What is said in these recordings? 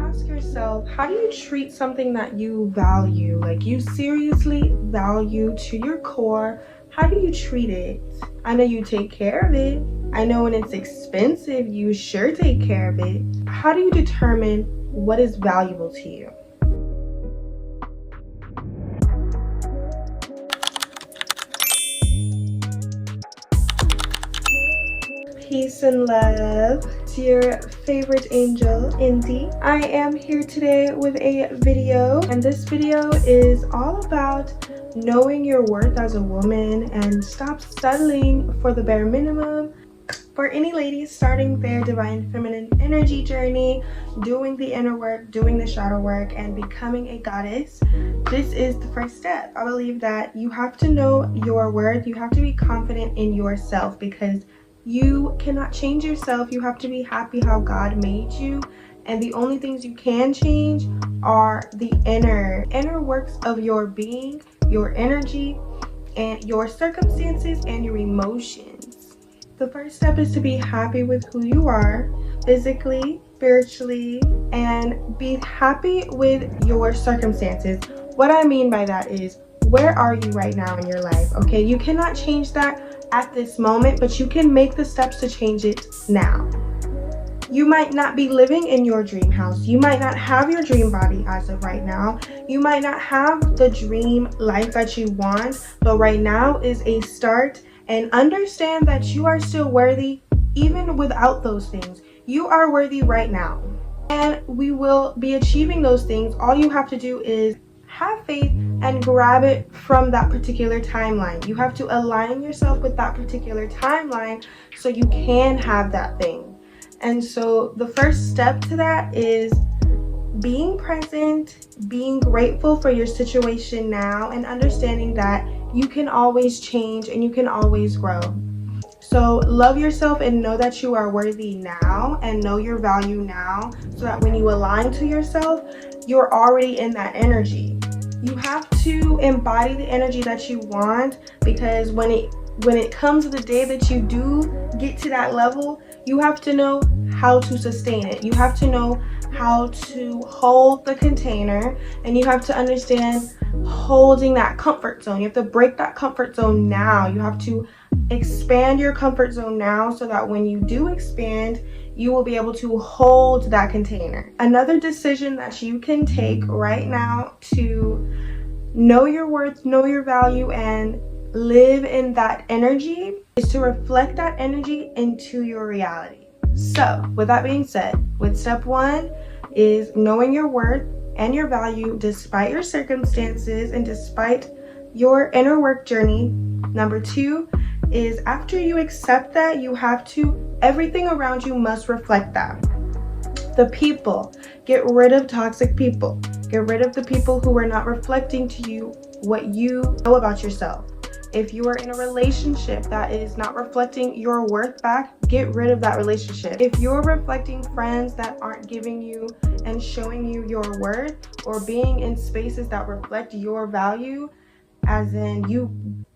ask yourself, how do you treat something that you value, like you seriously value to your core? How do you treat it? I know you take care of it. I know when it's expensive, you sure take care of it. How do you determine what is valuable to you? Peace and love. It's your favorite angel, Indy. I am here today with a video, and this video is all about knowing your worth as a woman and stop settling for the bare minimum. For any ladies starting their divine feminine energy journey, doing the inner work, doing the shadow work, and becoming a goddess, this is the first step. I believe that you have to know your worth. You have to be confident in yourself because you cannot change yourself. You have to be happy how God made you. And the only things you can change are the inner works of your being, your energy, and your circumstances and your emotions. The first step is to be happy with who you are, physically, spiritually, and be happy with your circumstances. What I mean by that is, where are you right now in your life? Okay, you cannot change that at this moment, but you can make the steps to change it now. You might not be living in your dream house. You might not have your dream body as of right now. You might not have the dream life that you want, but right now is a start. And understand that you are still worthy even without those things. You are worthy right now. And we will be achieving those things. All you have to do is have faith and grab it from that particular timeline. You have to align yourself with that particular timeline so you can have that thing. And so the first step to that is being present, being grateful for your situation now, and understanding that you can always change and you can always grow. So love yourself and know that you are worthy now, and know your value now, so that when you align to yourself, you're already in that energy. You have to embody the energy that you want, because when it comes to the day that you do get to that level, you have to know how to sustain it. You have to know how to hold the container, and you have to understand holding that comfort zone. You have to break that comfort zone now. You have to expand your comfort zone now, so that when you do expand, you will be able to hold that container. Another decision that you can take right now to know your worth, know your value, and live in that energy is to reflect that energy into your reality. So with that being said, with step one is knowing your worth and your value despite your circumstances and despite your inner work journey. Number two is, after you accept that, you have to, everything around you must reflect that. The people, get rid of toxic people. Get rid of the people who are not reflecting to you what you know about yourself. If you are in a relationship that is not reflecting your worth back, get rid of that relationship. If you're reflecting friends that aren't giving you and showing you your worth, or being in spaces that reflect your value, as in you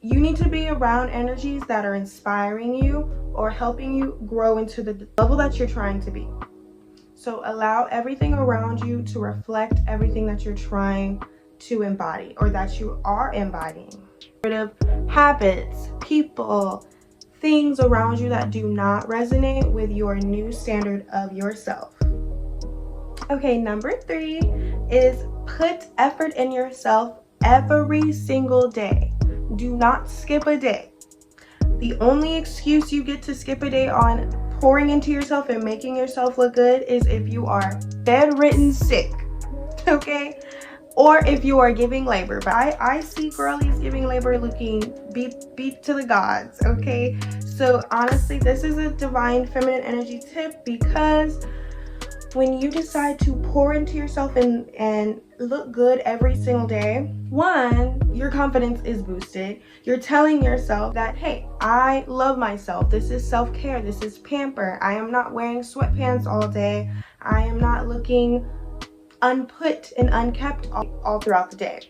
need to be around energies that are inspiring you or helping you grow into the level that you're trying to be. So allow everything around you to reflect everything that you're trying to embody, or that you are embodying. Get rid of habits, people, things around you that do not resonate with your new standard of yourself. Okay, number three is put effort in yourself every single day. Do not skip a day. The only excuse you get to skip a day on pouring into yourself and making yourself look good is if you are bedridden sick, okay? Or if you are giving labor. But I see girlies giving labor looking beat to the gods, okay? So honestly, this is a divine feminine energy tip, because when you decide to pour into yourself and look good every single day, one, your confidence is boosted. You're telling yourself that, hey, I love myself. This is self-care. This is pamper. I am not wearing sweatpants all day. I am not looking unput and unkept all throughout the day.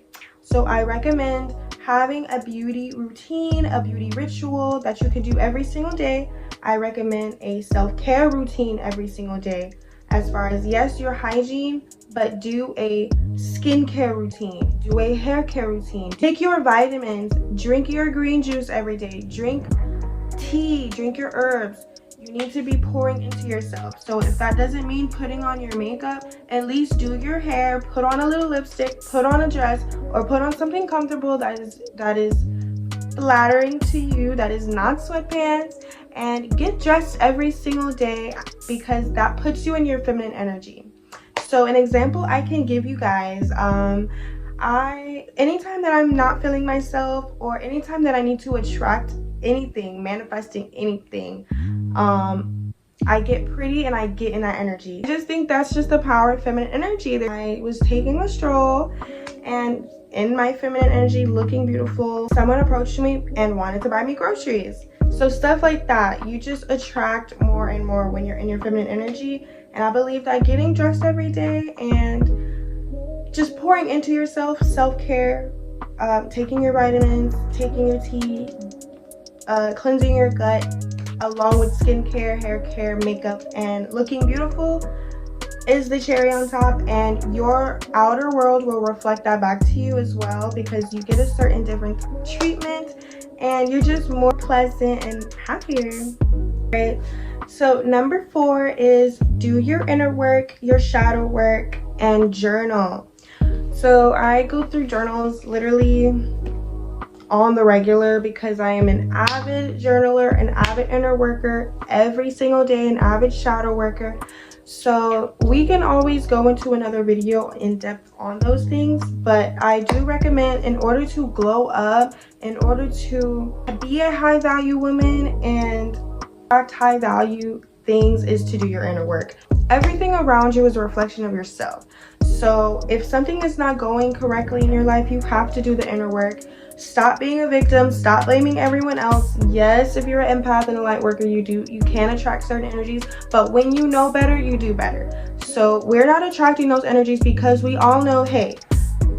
So I recommend having a beauty routine, a beauty ritual that you can do every single day. I recommend a self-care routine every single day. as far as, yes, your hygiene, but do a skincare routine, do a hair care routine, take your vitamins, drink your green juice every day, drink tea, drink your herbs. You need to be pouring into yourself. So if that doesn't mean putting on your makeup, at least do your hair, put on a little lipstick, put on a dress, or put on something comfortable that is flattering to you, that is not sweatpants, and get dressed every single day, because that puts you in your feminine energy. So an example I can give you guys, anytime that I'm not feeling myself, or anytime that I need to attract anything, manifesting anything, I get pretty and I get in that energy. I just think that's just the power of feminine energy. I was taking a stroll, and in my feminine energy, looking beautiful, someone approached me and wanted to buy me groceries. So stuff like that, you just attract more and more when you're in your feminine energy. And I believe that getting dressed every day and just pouring into yourself, self-care, taking your vitamins, taking your tea, cleansing your gut, along with skincare, hair care, makeup, and looking beautiful is the cherry on top. And your outer world will reflect that back to you as well, because you get a certain different treatment and you're just more pleasant and happier, right? So number 4 is do your inner work, your shadow work, and journal. So I go through journals literally on the regular, because I am an avid journaler, an avid inner worker every single day, an avid shadow worker. So we can always go into another video in depth on those things, but I do recommend, in order to glow up, in order to be a high value woman and attract high value things, is to do your inner work. Everything around you is a reflection of yourself. So if something is not going correctly in your life, you have to do the inner work. Stop being a victim, stop blaming everyone else. Yes, if you're an empath and a light worker, you can attract certain energies, but when you know better, you do better. So we're not attracting those energies, because we all know, hey,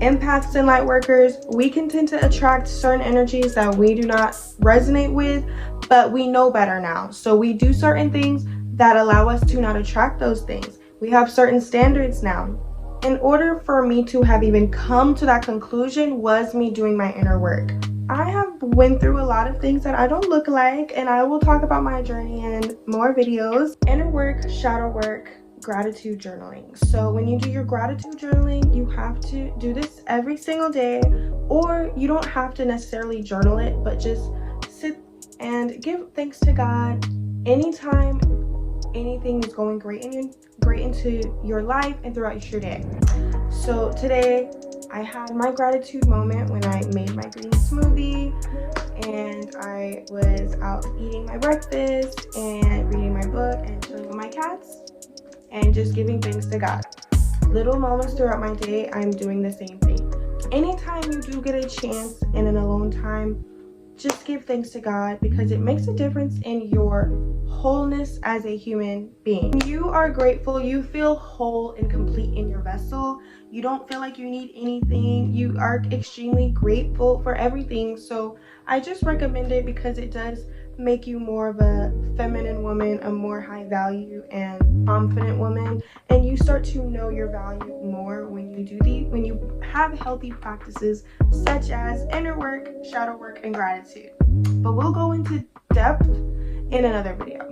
empaths and light workers, we can tend to attract certain energies that we do not resonate with, but we know better now. So we do certain things that allow us to not attract those things. We have certain standards now. In order for me to have even come to that conclusion was me doing my inner work. I have went through a lot of things that I don't look like, and I will talk about my journey in more videos. Inner work, shadow work, gratitude journaling. So when you do your gratitude journaling, you have to do this every single day, or you don't have to necessarily journal it, but just sit and give thanks to God anytime anything is going great into your life and throughout your day. So today I had my gratitude moment when I made my green smoothie, and I was out eating my breakfast and reading my book and chilling with my cats and just giving thanks to God. Little moments throughout my day, I'm doing the same thing. Anytime you do get a chance in an alone time, just give thanks to God, because it makes a difference in your wholeness as a human being. When you are grateful, you feel whole and complete in your vessel. You don't feel like you need anything. You are extremely grateful for everything. So I just recommend it, because it does make you more of a feminine woman, a more high value and confident woman, and you start to know your value more when you have healthy practices such as inner work, shadow work, and gratitude. But we'll go into depth in another video.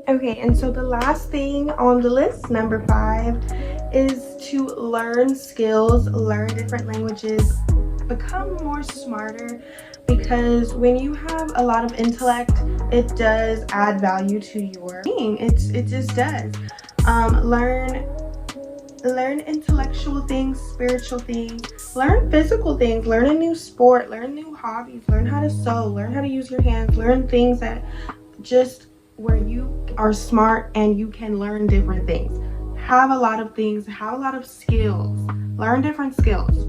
Okay, and so the last thing on the list, number 5, is to learn skills, learn different languages, become more smarter, because when you have a lot of intellect, it does add value to your being. It just does. Learn intellectual things, spiritual things, learn physical things, learn a new sport, learn new hobbies, learn how to sew, learn how to use your hands, learn things that just where you are smart and you can learn different things. Have a lot of things, have a lot of skills, learn different skills.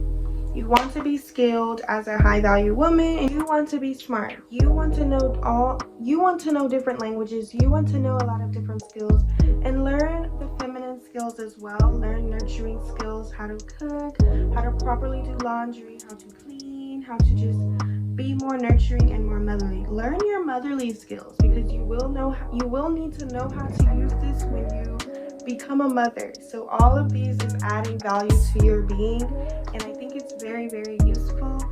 You want to be skilled as a high value woman, and you want to be smart. You want to know different languages. You want to know a lot of different skills, and learn the feminine skills as well. Learn nurturing skills, how to cook, how to properly do laundry, how to clean, how to just be more nurturing and more motherly. Learn your motherly skills, because you will need to know how to use this when you become a mother. So all of these is adding value to your being, and I think it's very, very useful.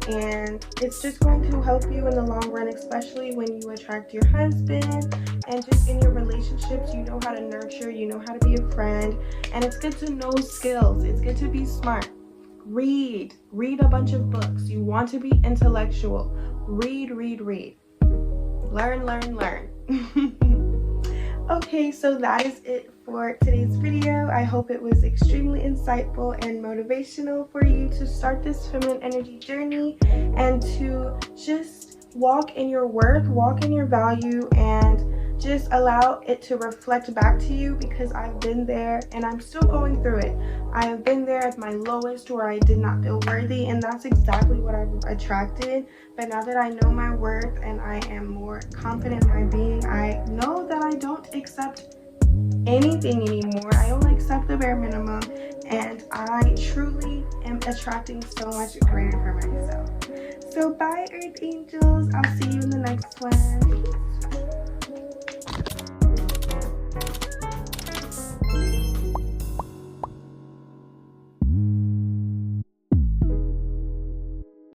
And it's just going to help you in the long run, especially when you attract your husband, and just in your relationships, you know how to nurture, you know how to be a friend, and it's good to know skills. It's good to be smart. Read a bunch of books. You want to be intellectual. Read. Learn. Okay, so that is it for today's video. I hope it was extremely insightful and motivational for you to start this feminine energy journey and to just walk in your worth, walk in your value, and just allow it to reflect back to you, because I've been there and I'm still going through it. I have been there at my lowest where I did not feel worthy, and that's exactly what I've attracted. But now that I know my worth and I am more confident in my being, I know that I don't accept anything anymore. I only accept the bare minimum, and I truly am attracting so much greater for myself. So bye, Earth Angels. I'll see you in the next one.